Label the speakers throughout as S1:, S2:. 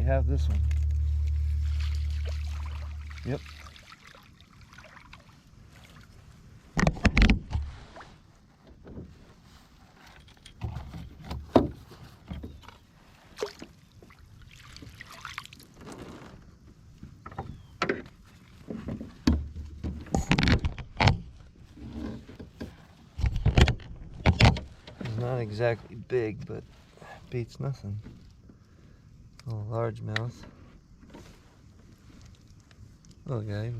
S1: might have this one. Yep. It's not exactly big, but beats nothing. A largemouth. Little guy.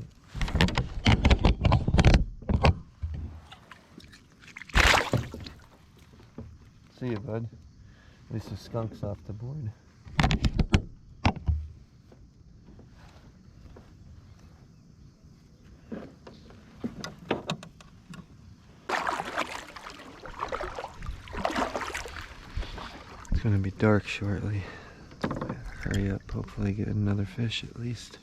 S1: See you, bud. At least the skunk's off the board. It's gonna be dark shortly. Hurry up, hopefully get another fish at least.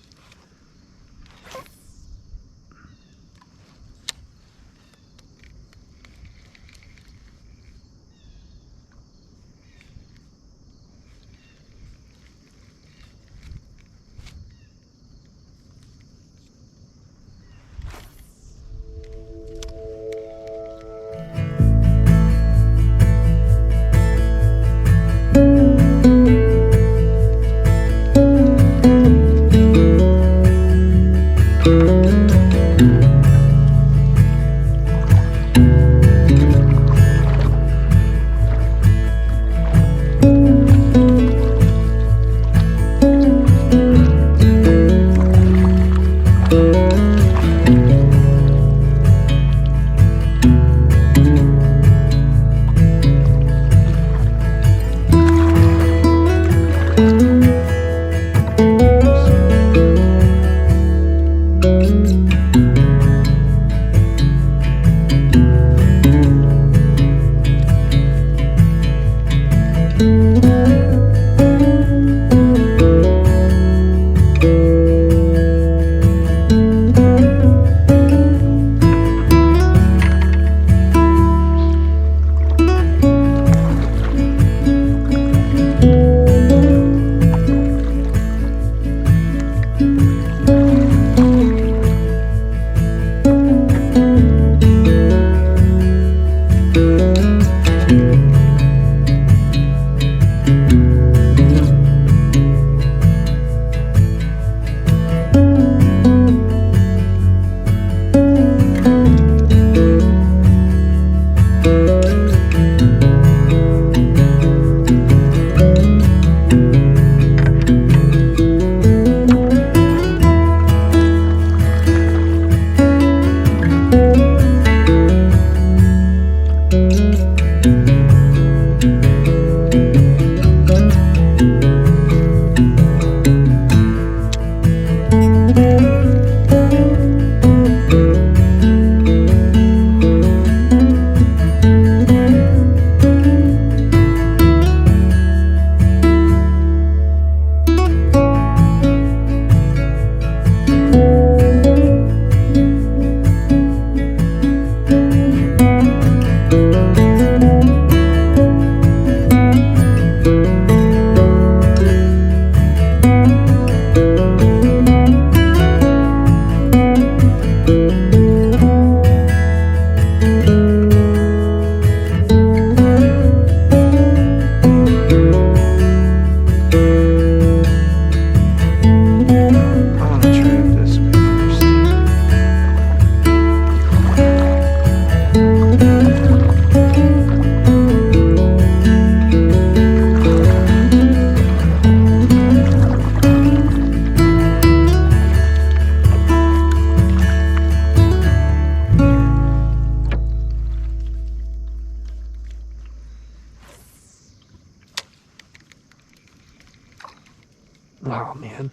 S1: Oh man,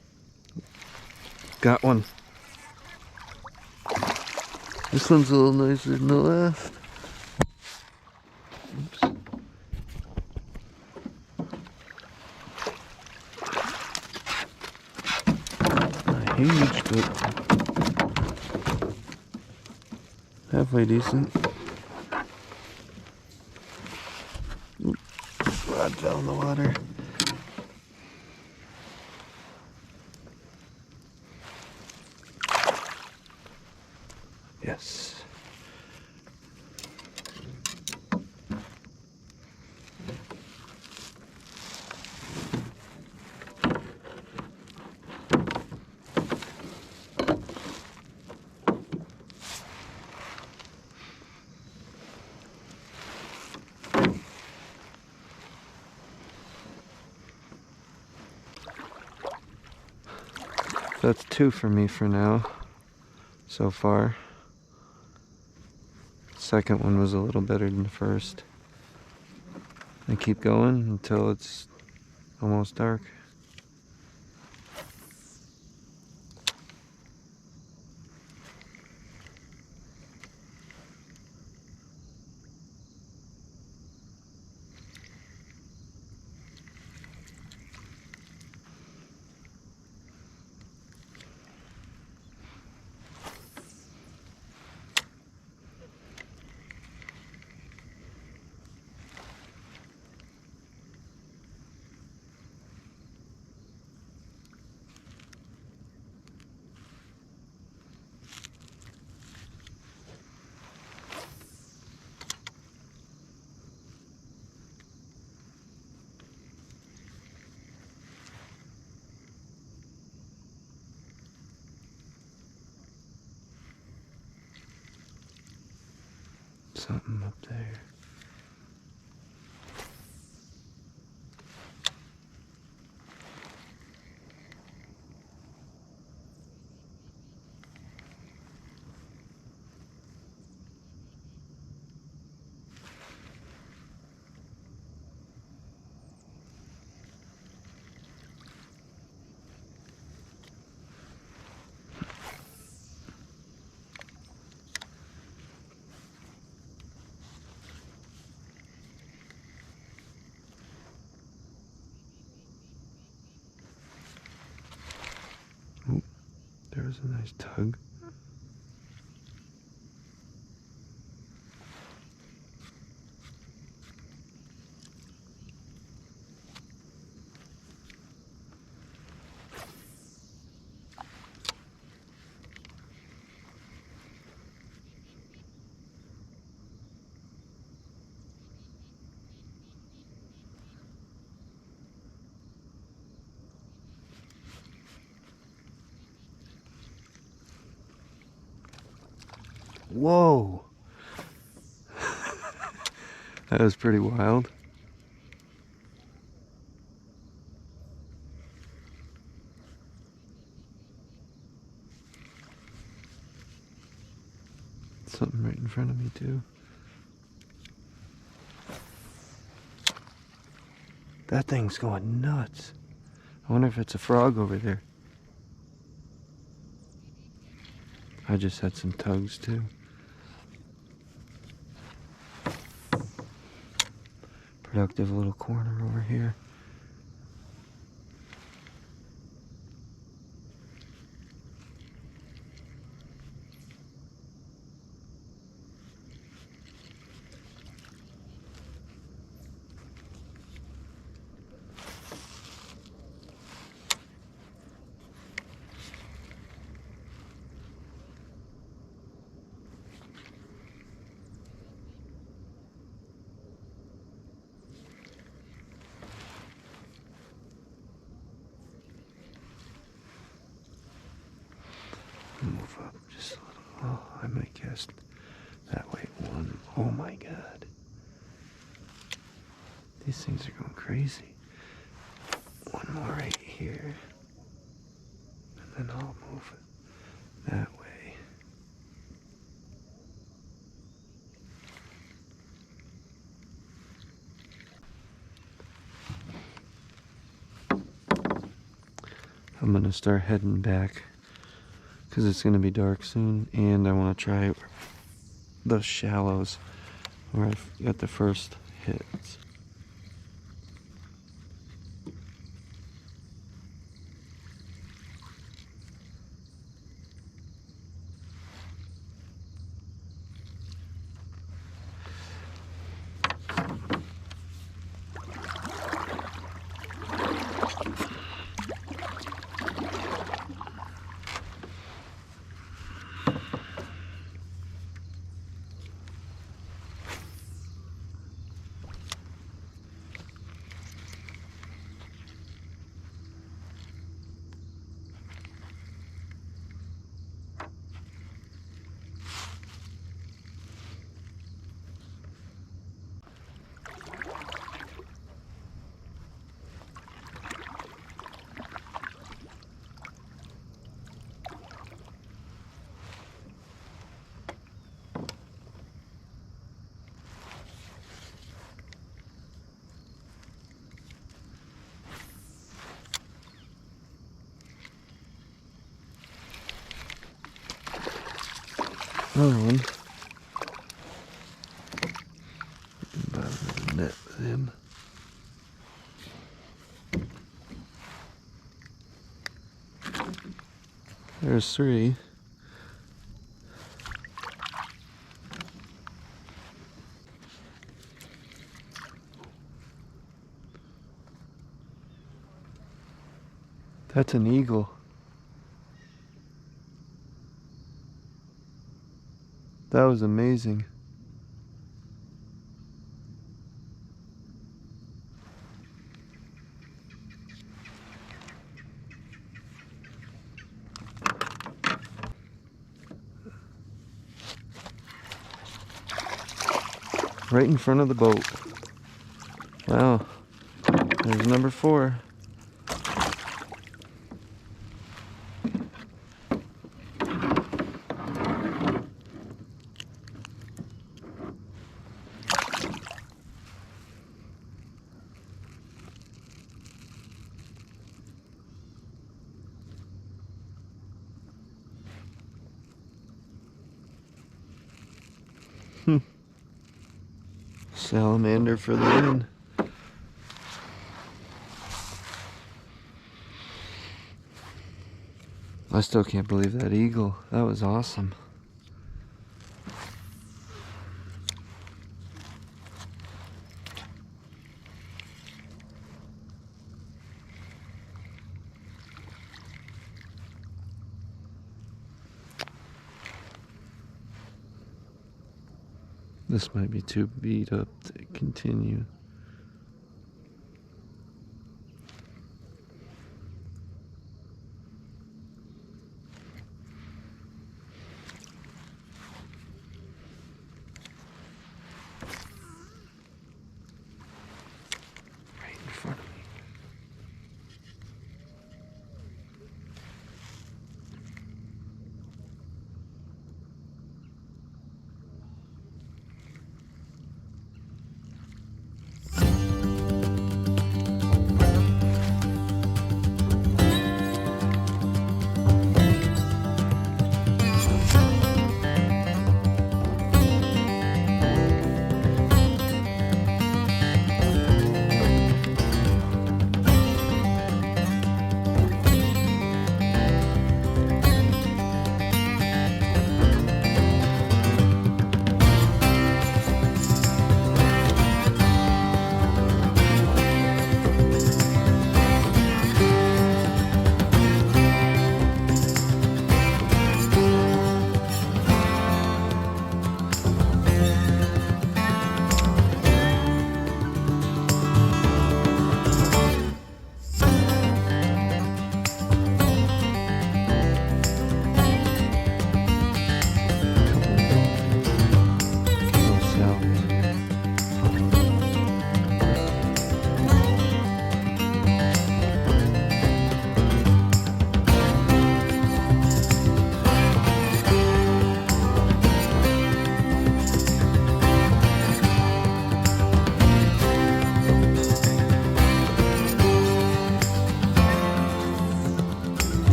S1: got one. This one's a little nicer than the last. Oops. Not huge, but halfway decent. Oops, rod fell in the water. Yes. That's 2 for me for now, so far. Second one was a little better than the first. I keep going until it's almost dark. Something up there. Oh, there's a nice tug. Whoa! That was pretty wild. Something right in front of me too. That thing's going nuts. I wonder if it's a frog over there. I just had some tugs too. Productive little corner over here. Move up just a little. Oh, I might cast that way. One. Oh my god. These things are going crazy. One more right here. And then I'll move it that way. I'm gonna start heading back because it's gonna be dark soon, and I want to try those shallows where I've got the first hits. Another one. Bottom of the net with him. There's 3. That's an eagle. That was amazing. Right in front of the boat. Wow. There's number 4. Salamander for the win. I still can't believe that eagle. That was awesome. This might be too beat up to continue. Right in front of me.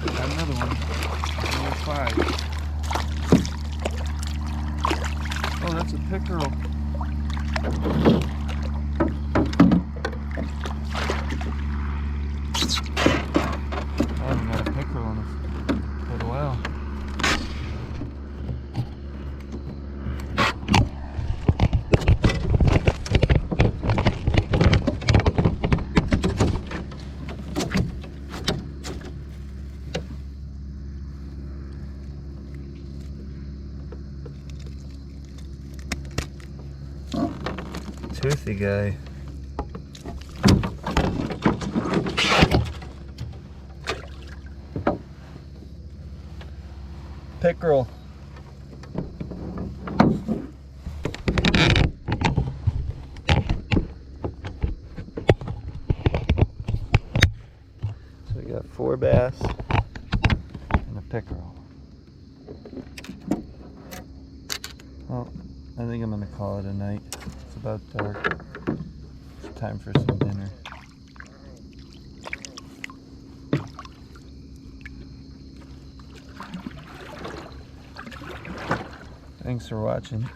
S1: Got another one. Number 5. Oh, that's a pickerel. I haven't got a pickerel in a while. toothy guy. Pickerel. So we got 4 bass and a pickerel. Well, I think I'm gonna call it a night. It's about dark. It's time for some dinner. Thanks for watching.